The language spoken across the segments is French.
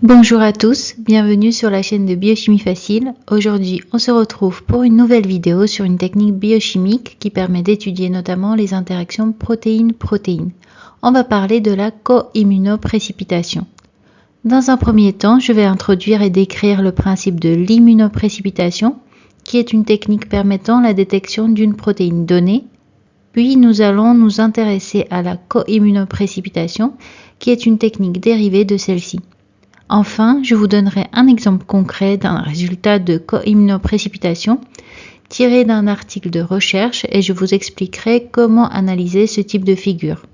Bonjour à tous, bienvenue sur la chaîne de Biochimie Facile. Aujourd'hui, on se retrouve pour une nouvelle vidéo sur une technique biochimique qui permet d'étudier notamment les interactions protéine-protéine. On va parler de la co-immunoprécipitation. Dans un premier temps, je vais introduire et décrire le principe de l'immunoprécipitation, qui est une technique permettant la détection d'une protéine donnée. Puis nous allons nous intéresser à la co-immunoprécipitation, qui est une technique dérivée de celle-ci. Enfin, je vous donnerai un exemple concret d'un résultat de co-immunoprécipitation tiré d'un article de recherche et je vous expliquerai comment analyser ce type de figure.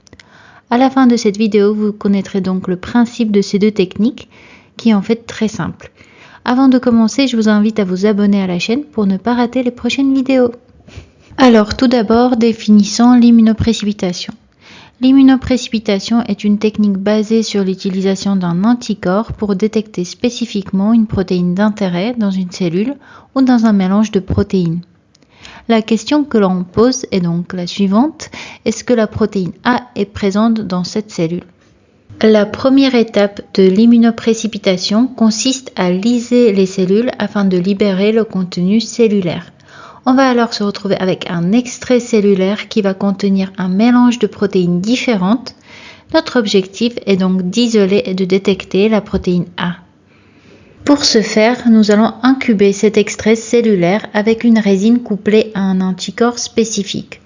À la fin de cette vidéo, vous connaîtrez donc le principe de ces deux techniques qui est en fait très simple. Avant de commencer, je vous invite à vous abonner à la chaîne pour ne pas rater les prochaines vidéos. Alors, tout d'abord, définissons l'immunoprécipitation. L'immunoprécipitation est une technique basée sur l'utilisation d'un anticorps pour détecter spécifiquement une protéine d'intérêt dans une cellule ou dans un mélange de protéines. La question que l'on pose est donc la suivante: est-ce que la protéine A est présente dans cette cellule? La première étape de l'immunoprécipitation consiste à lyser les cellules afin de libérer le contenu cellulaire. On va alors se retrouver avec un extrait cellulaire qui va contenir un mélange de protéines différentes. Notre objectif est donc d'isoler et de détecter la protéine A. Pour ce faire, nous allons incuber cet extrait cellulaire avec une résine couplée à un anticorps spécifique.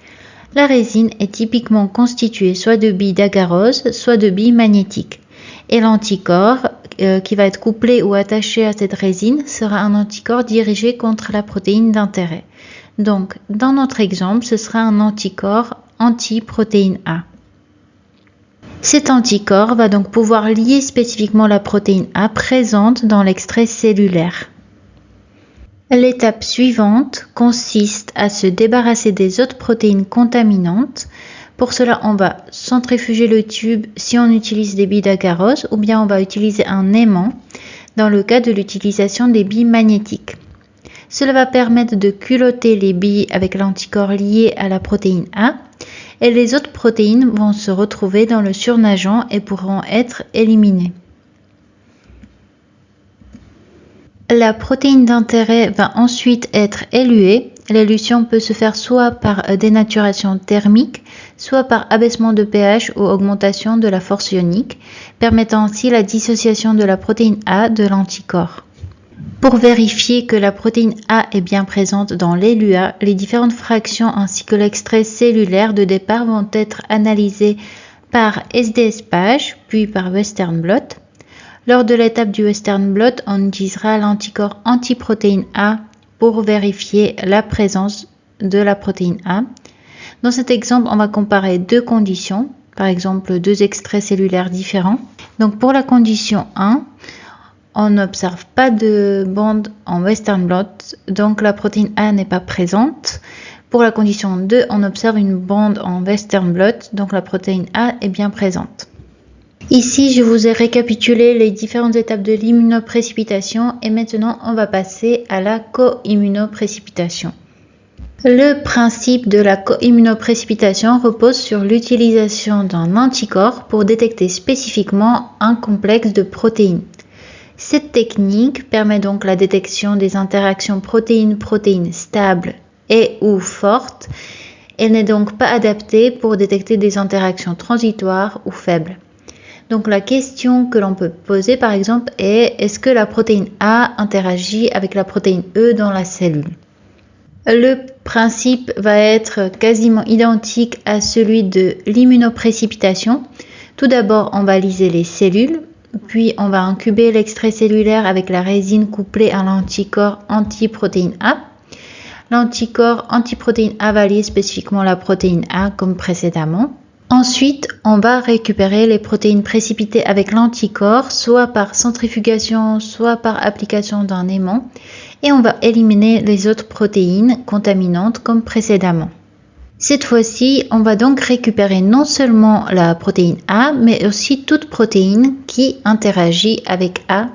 La résine est typiquement constituée soit de billes d'agarose, soit de billes magnétiques. Et l'anticorps qui va être couplé ou attaché à cette résine sera un anticorps dirigé contre la protéine d'intérêt. Donc, dans notre exemple, ce sera un anticorps anti-protéine A. Cet anticorps va donc pouvoir lier spécifiquement la protéine A présente dans l'extrait cellulaire. L'étape suivante consiste à se débarrasser des autres protéines contaminantes. Pour cela, on va centrifuger le tube si on utilise des billes d'agarose ou bien on va utiliser un aimant dans le cas de l'utilisation des billes magnétiques. Cela va permettre de culotter les billes avec l'anticorps lié à la protéine A et les autres protéines vont se retrouver dans le surnageant et pourront être éliminées. La protéine d'intérêt va ensuite être éluée. L'élution peut se faire soit par dénaturation thermique, soit par abaissement de pH ou augmentation de la force ionique, permettant ainsi la dissociation de la protéine A de l'anticorps. Pour vérifier que la protéine A est bien présente dans l'ELUA, les différentes fractions ainsi que l'extrait cellulaire de départ vont être analysés par SDS-PAGE, puis par Western blot. Lors de l'étape du Western blot, on utilisera l'anticorps antiprotéine A pour vérifier la présence de la protéine A. Dans cet exemple, on va comparer deux conditions, par exemple deux extraits cellulaires différents. Donc pour la condition 1, on n'observe pas de bande en Western blot, donc la protéine A n'est pas présente. Pour la condition 2, on observe une bande en Western blot, donc la protéine A est bien présente. Ici, je vous ai récapitulé les différentes étapes de l'immunoprécipitation et maintenant, on va passer à la co-immunoprécipitation. Le principe de la co-immunoprécipitation repose sur l'utilisation d'un anticorps pour détecter spécifiquement un complexe de protéines. Cette technique permet donc la détection des interactions protéine-protéine stables et ou fortes. Elle n'est donc pas adaptée pour détecter des interactions transitoires ou faibles. Donc la question que l'on peut poser par exemple est: est-ce que la protéine A interagit avec la protéine E dans la cellule? Le principe va être quasiment identique à celui de l'immunoprécipitation. Tout d'abord, on va lyser les cellules, puis on va incuber l'extrait cellulaire avec la résine couplée à l'anticorps antiprotéine A. L'anticorps antiprotéine A va lier spécifiquement la protéine A comme précédemment. Ensuite, on va récupérer les protéines précipitées avec l'anticorps, soit par centrifugation, soit par application d'un aimant, et on va éliminer les autres protéines contaminantes comme précédemment. Cette fois-ci, on va donc récupérer non seulement la protéine A, mais aussi toute protéine qui interagit avec A.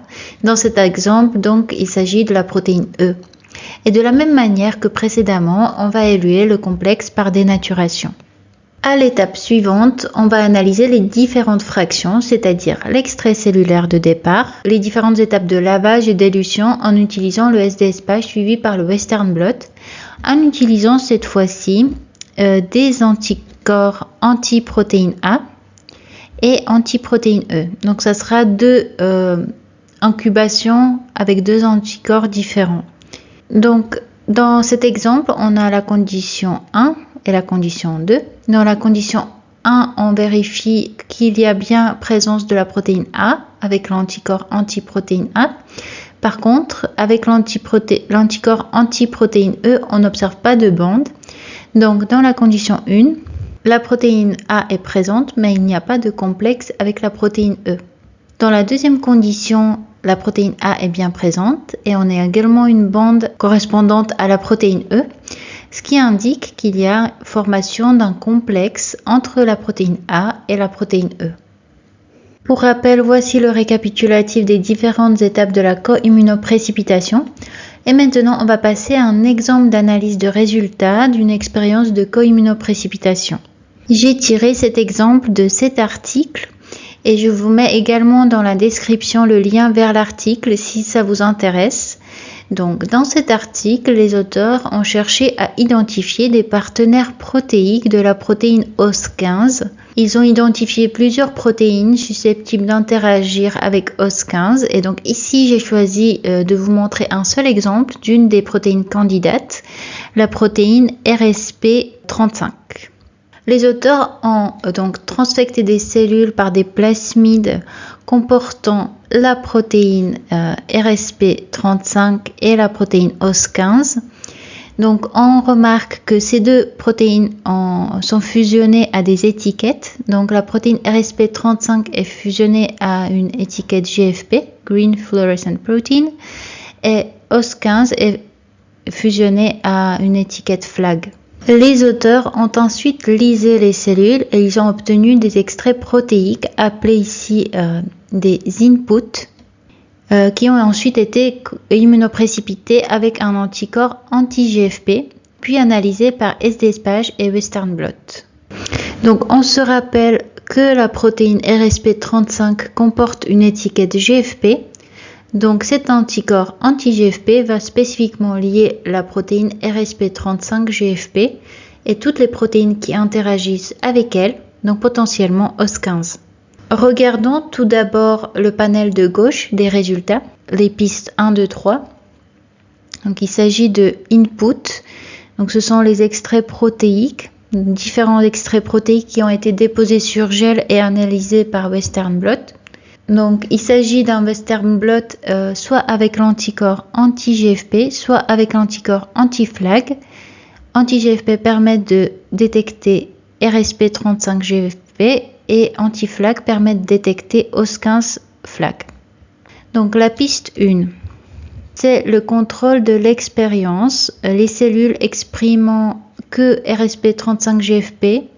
Dans cet exemple, donc, il s'agit de la protéine E. Et de la même manière que précédemment, on va éluer le complexe par dénaturation. À l'étape suivante, on va analyser les différentes fractions, c'est-à-dire l'extrait cellulaire de départ, les différentes étapes de lavage et d'élution en utilisant le SDS-PAGE suivi par le Western blot, en utilisant cette fois-ci des anticorps anti-protéine A et anti-protéine E. Donc ça sera deux incubations avec deux anticorps différents. Donc dans cet exemple, on a la condition 1 et la condition 2. Dans la condition 1, on vérifie qu'il y a bien présence de la protéine A avec l'anticorps antiprotéine A. Par contre, avec l'anticorps antiprotéine E, on n'observe pas de bande. Donc dans la condition 1, la protéine A est présente, mais il n'y a pas de complexe avec la protéine E. Dans la deuxième condition, la protéine A est bien présente et on a également une bande correspondante à la protéine E, ce qui indique qu'il y a formation d'un complexe entre la protéine A et la protéine E. Pour rappel, voici le récapitulatif des différentes étapes de la co-immunoprécipitation. Et maintenant, on va passer à un exemple d'analyse de résultats d'une expérience de co-immunoprécipitation. J'ai tiré cet exemple de cet article et je vous mets également dans la description le lien vers l'article si ça vous intéresse. Donc, dans cet article, les auteurs ont cherché à identifier des partenaires protéiques de la protéine OS15. Ils ont identifié plusieurs protéines susceptibles d'interagir avec OS15. Et donc ici, j'ai choisi de vous montrer un seul exemple d'une des protéines candidates, la protéine RSP35. Les auteurs ont donc transfecté des cellules par des plasmides comportant la protéine RSP35 et la protéine OS15. Donc on remarque que ces deux protéines sont fusionnées à des étiquettes. Donc la protéine RSP35 est fusionnée à une étiquette GFP, Green Fluorescent Protein, et OS15 est fusionnée à une étiquette FLAG. Les auteurs ont ensuite lysé les cellules et ils ont obtenu des extraits protéiques appelés ici des inputs qui ont ensuite été immunoprécipités avec un anticorps anti-GFP puis analysés par SDS-PAGE et Western blot. Donc on se rappelle que la protéine RSP35 comporte une étiquette GFP. Donc cet anticorps anti-GFP va spécifiquement lier la protéine RSP35-GFP et toutes les protéines qui interagissent avec elle, donc potentiellement OS15. Regardons tout d'abord le panel de gauche des résultats, les pistes 1, 2, 3. Donc il s'agit de input, donc ce sont les extraits protéiques, différents extraits protéiques qui ont été déposés sur gel et analysés par Western blot. Donc, il s'agit d'un Western blot soit avec l'anticorps anti-GFP, soit avec l'anticorps anti-FLAG. Anti-GFP permet de détecter RSP35-GFP et anti-FLAG permet de détecter OS15-FLAG. Donc, la piste 1, c'est le contrôle de l'expérience. Les cellules exprimant que RSP35-GFP,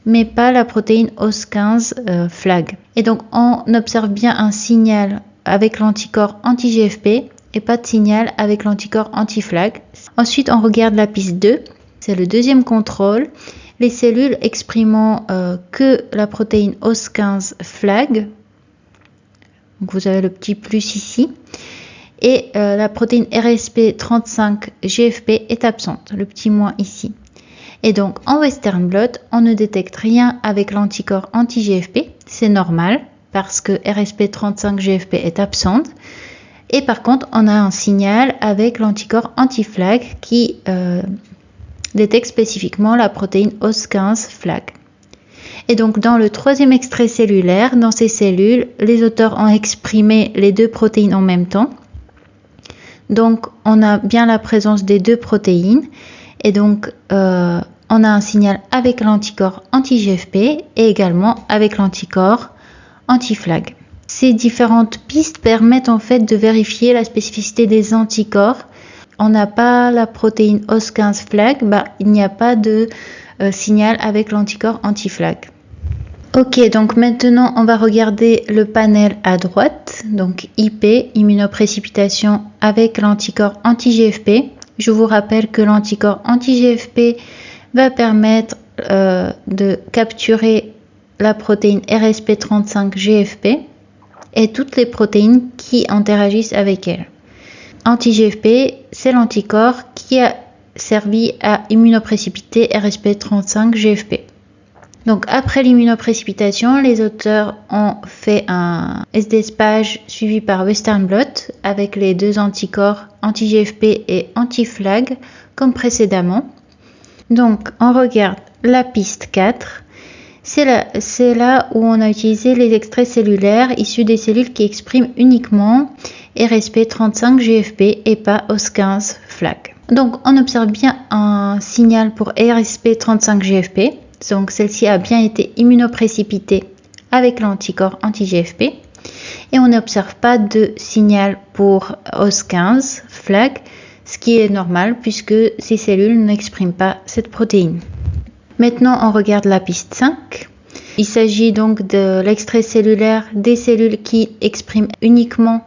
mais pas la protéine OS15 FLAG. Et donc, on observe bien un signal avec l'anticorps anti-GFP et pas de signal avec l'anticorps anti-FLAG. Ensuite, on regarde la piste 2, c'est le deuxième contrôle. Les cellules exprimant que la protéine OS15 FLAG, donc vous avez le petit plus ici, et la protéine RSP35 GFP est absente, le petit moins ici. Et donc, en Western blot, on ne détecte rien avec l'anticorps anti-GFP. C'est normal parce que RSP35-GFP est absente. Et par contre, on a un signal avec l'anticorps anti-FLAG qui détecte spécifiquement la protéine OS15-FLAG. Et donc, dans le troisième extrait cellulaire, dans ces cellules, les auteurs ont exprimé les deux protéines en même temps. Donc, on a bien la présence des deux protéines. Et donc, on a un signal avec l'anticorps anti-GFP et également avec l'anticorps anti-FLAG. Ces différentes pistes permettent en fait de vérifier la spécificité des anticorps. On n'a pas la protéine OS15 FLAG, il n'y a pas de signal avec l'anticorps anti-FLAG. Ok, donc maintenant on va regarder le panel à droite, donc IP, immunoprécipitation avec l'anticorps anti-GFP. Je vous rappelle que l'anticorps anti-GFP va permettre de capturer la protéine RSP35-GFP et toutes les protéines qui interagissent avec elle. Anti-GFP, c'est l'anticorps qui a servi à immunoprécipiter RSP35-GFP. Donc après l'immunoprécipitation, les auteurs ont fait un SD-SPAGE suivi par Western blot avec les deux anticorps anti-GFP et anti-FLAG comme précédemment. Donc on regarde la piste 4. C'est là où on a utilisé les extraits cellulaires issus des cellules qui expriment uniquement RSP35-GFP et pas OS15 FLAG. Donc on observe bien un signal pour RSP35-GFP. Donc celle-ci a bien été immunoprécipitée avec l'anticorps anti-GFP. Et on n'observe pas de signal pour OS15 FLAG, ce qui est normal puisque ces cellules n'expriment pas cette protéine. Maintenant, on regarde la piste 5. Il s'agit donc de l'extrait cellulaire des cellules qui expriment uniquement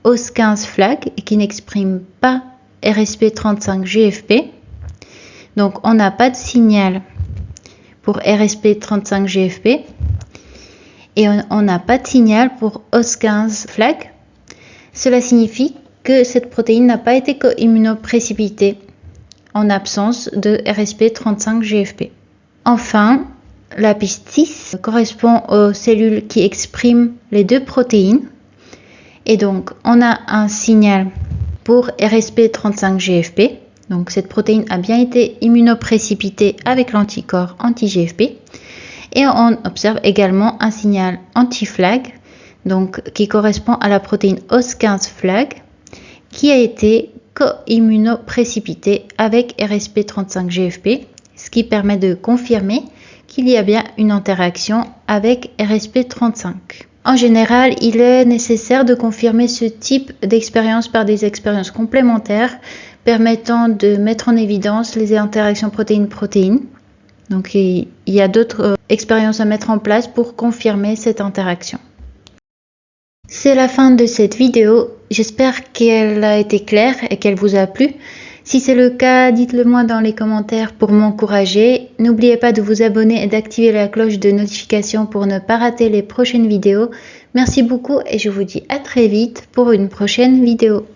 OS15 FLAG et qui n'expriment pas RSP35-GFP. Donc, on n'a pas de signal pour RSP35-GFP et on n'a pas de signal pour OS15 FLAG. Cela signifie que cette protéine n'a pas été immunoprécipitée en absence de RSP35-GFP. Enfin, la piste 6 correspond aux cellules qui expriment les deux protéines. Et donc, on a un signal pour RSP35-GFP. Donc, cette protéine a bien été immunoprécipitée avec l'anticorps anti-GFP. Et on observe également un signal anti-FLAG, donc qui correspond à la protéine OS15 FLAG, qui a été co-immunoprécipitée avec RSP35-GFP, ce qui permet de confirmer qu'il y a bien une interaction avec RSP35. En général, il est nécessaire de confirmer ce type d'expérience par des expériences complémentaires permettant de mettre en évidence les interactions protéine-protéine. Donc, il y a d'autres expériences à mettre en place pour confirmer cette interaction. C'est la fin de cette vidéo. J'espère qu'elle a été claire et qu'elle vous a plu. Si c'est le cas, dites-le moi dans les commentaires pour m'encourager. N'oubliez pas de vous abonner et d'activer la cloche de notification pour ne pas rater les prochaines vidéos. Merci beaucoup et je vous dis à très vite pour une prochaine vidéo.